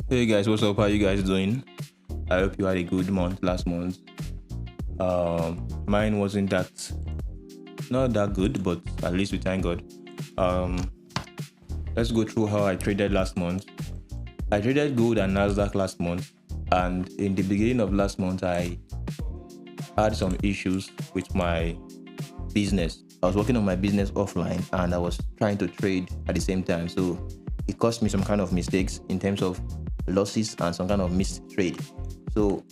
Hey guys, what's up? How you guys doing? I hope you had a good month last month. Mine wasn't not that good, but at least we thank God. Um, let's go through how I traded last month. I traded gold and Nasdaq last month, and in the beginning of last month, I had some issues with my business. I was working on my business offline, and I was trying to trade at the same time. So it caused me some kind of mistakes in terms of losses and some kind of missed trade. So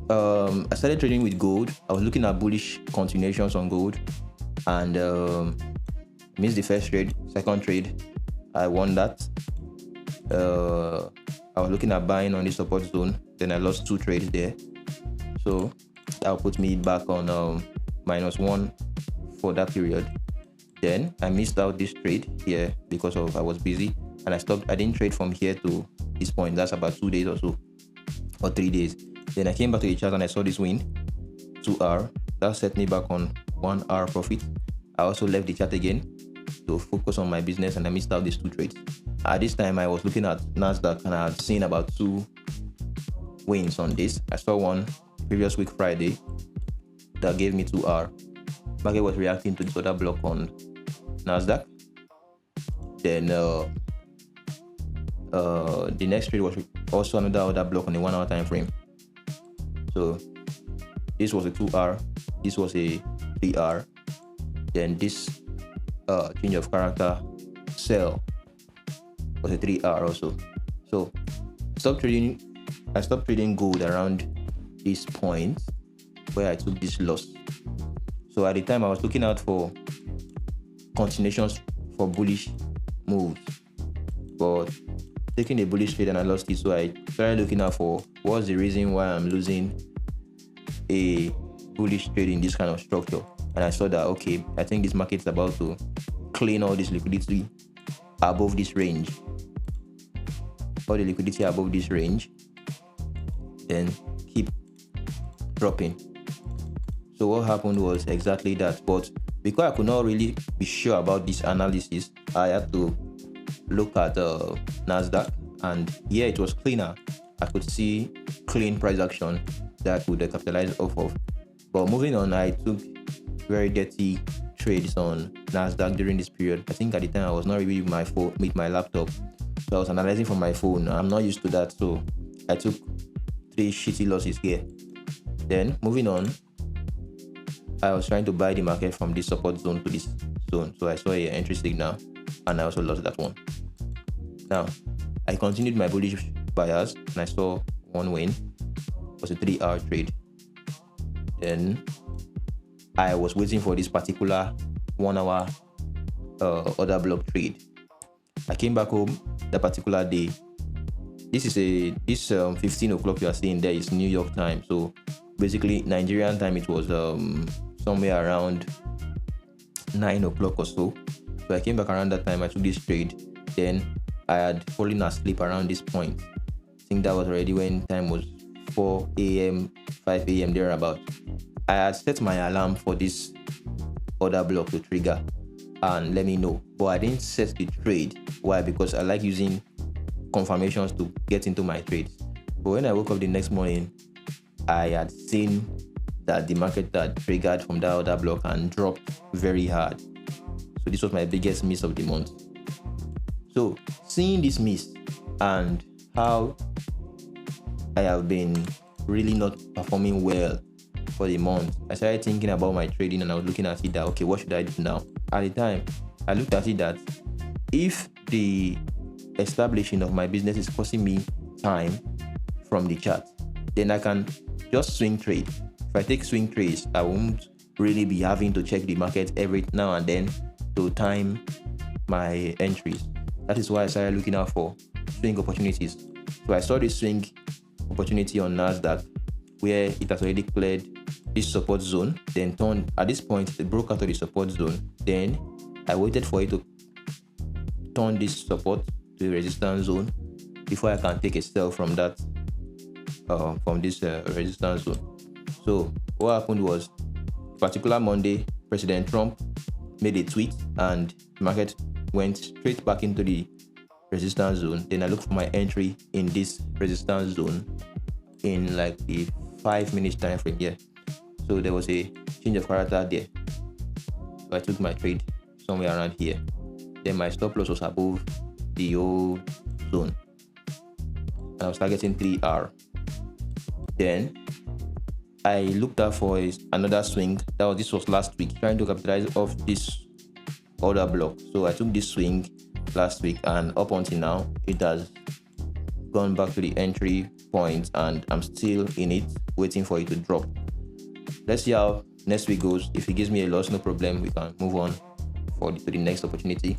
I started trading with gold. I was looking at bullish continuations on gold, and missed the first trade. Second trade, I won that. I was looking at buying on the support zone. Then I lost two trades there. So that put me back on -1 for that period. Then I missed out this trade here because of I was busy, and I stopped. I didn't trade from here to this point. That's about 2 days or so, or 3 days. Then I came back to the chart and I saw this win, 2R. That set me back on 1 hour profit. I also left the chart again to focus on my business, and I missed out these two trades. At this time, I was looking at Nasdaq and I had seen about 2 wins on this. I saw one previous week Friday that gave me 2R. Market was reacting to this other block on Nasdaq. Then the next trade was also another block on the 1 hour time frame. So this was a 2R, this was a 3R, then this change of character sell was a 3R also. So I stopped trading gold around this point where I took this loss. So at the time I was looking out for continuations for bullish moves, but taking a bullish trade and I lost it. So I started looking out for what's the reason why I'm losing a bullish trade in this kind of structure. And I saw that, okay, I think this market is about to clean all this liquidity above this range. All the liquidity above this range, then keep dropping. So what happened was exactly that. But because I could not really be sure about this analysis, I had to look at Nasdaq, and yeah, it was cleaner. I could see clean price action that I could capitalize off of. But moving on, I took very dirty trades on Nasdaq during this period. I think at the time I was not really with my phone, with my laptop, so I was analyzing from my phone. I'm not used to that, so I took 3 shitty losses here. Then moving on, I was trying to buy the market from this support zone to this zone, so I saw an entry signal, and I also lost that one. Now, I continued my bullish bias, and I saw one win. It was a 3-hour trade. Then I was waiting for this particular 1 hour order block trade. I came back home that particular day. This 15 o'clock you are seeing there is New York time. So basically Nigerian time it was somewhere around 9 o'clock or so. So I came back around that time. I took this trade. Then I had fallen asleep around this point. I think that was already when time was 4 a.m., 5 a.m. thereabout. I had set my alarm for this order block to trigger and let me know, but I didn't set the trade. Why? Because I like using confirmations to get into my trades. But when I woke up the next morning, I had seen that the market had triggered from that order block and dropped very hard. So this was my biggest miss of the month. So seeing this miss and how I have been really not performing well for the month, I started thinking about my trading, and I was looking at it that, okay, what should I do now? At the time, I looked at it that if the establishing of my business is costing me time from the chart, then I can just swing trade. If I take swing trades, I won't really be having to check the market every now and then to time my entries. That is why I started looking out for swing opportunities. So I saw this swing opportunity on Nasdaq where it has already cleared this support zone, then turned. At this point, it broke out of the support zone. Then I waited for it to turn this support to the resistance zone before I can take a sell from that from this resistance zone. So what happened was, particular Monday, President Trump made a tweet and the market went straight back into the resistance zone. Then I look for my entry in this resistance zone in like the 5 minutes time frame here. So there was a change of character there. So I took my trade somewhere around here. Then my stop loss was above the old zone, and I was targeting 3R. Then I looked out for another swing. This was last week, trying to capitalize off this order block. So I took this swing last week, and up until now it has gone back to the entry point, and I'm still in it, waiting for it to drop. Let's see how next week goes. If it gives me a loss, no problem, we can move on to the next opportunity.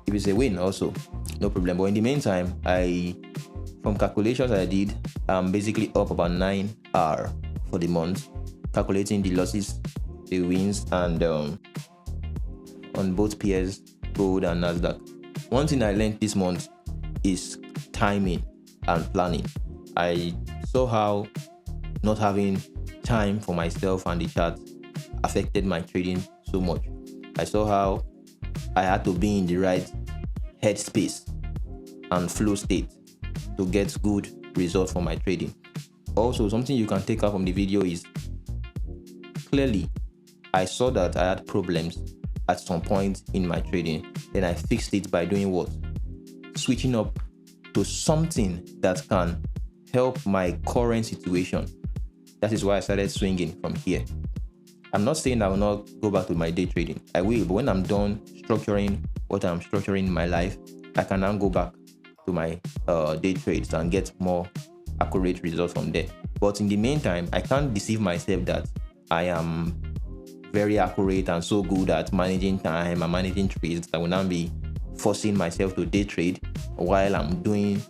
If it's a win also, no problem. But in the meantime, from calculations I did, I'm basically up about 9R for the month, calculating the losses, the wins, and on both pairs, gold and Nasdaq. One thing I learned this month is timing and planning. I saw how not having time for myself and the chart affected my trading so much. I saw how I had to be in the right headspace and flow state to get good results from my trading. Also, something you can take out from the video is, clearly I saw that I had problems at some point in my trading. Then I fixed it by doing what? Switching up to something that can help my current situation. That is why I started swinging from here. I'm not saying I will not go back to my day trading. I will, but when I'm done structuring what I'm structuring in my life, I can now go back to my day trades and get more accurate results from there. But in the meantime, I can't deceive myself that I am very accurate and so good at managing time and managing trades that I will now be forcing myself to day trade while I'm doing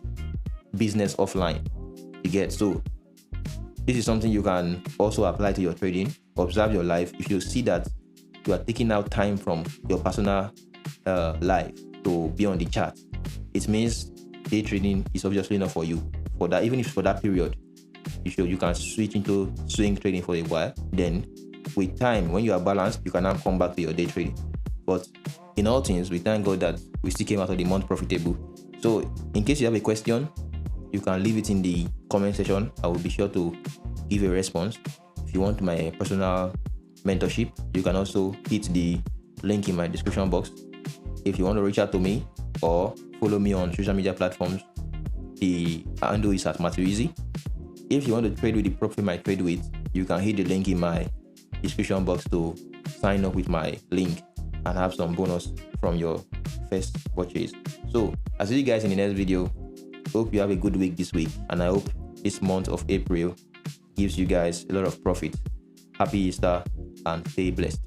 business offline. You get? So this is something you can also apply to your trading. Observe your life. If you see that you are taking out time from your personal life to be on the chart, it means day trading is obviously not for you. For that, even if for that period, you can switch into swing trading for a while. Then with time, when you are balanced, you can now come back to your day trading. But in all things, we thank God that we still came out of the month profitable. So in case you have a question, you can leave it in the comment section. I will be sure to give a response. If you want my personal mentorship, you can also hit the link in my description box. If you want to reach out to me or follow me on social media platforms, the handle is at Matthew. If you want to trade with the Profit My Trade With, you can hit the link in my description box to sign up with my link and have some bonus from your first purchase. So I'll see you guys in the next video. Hope you have a good week this week, and I hope this month of April gives you guys a lot of profit. Happy Easter and stay blessed.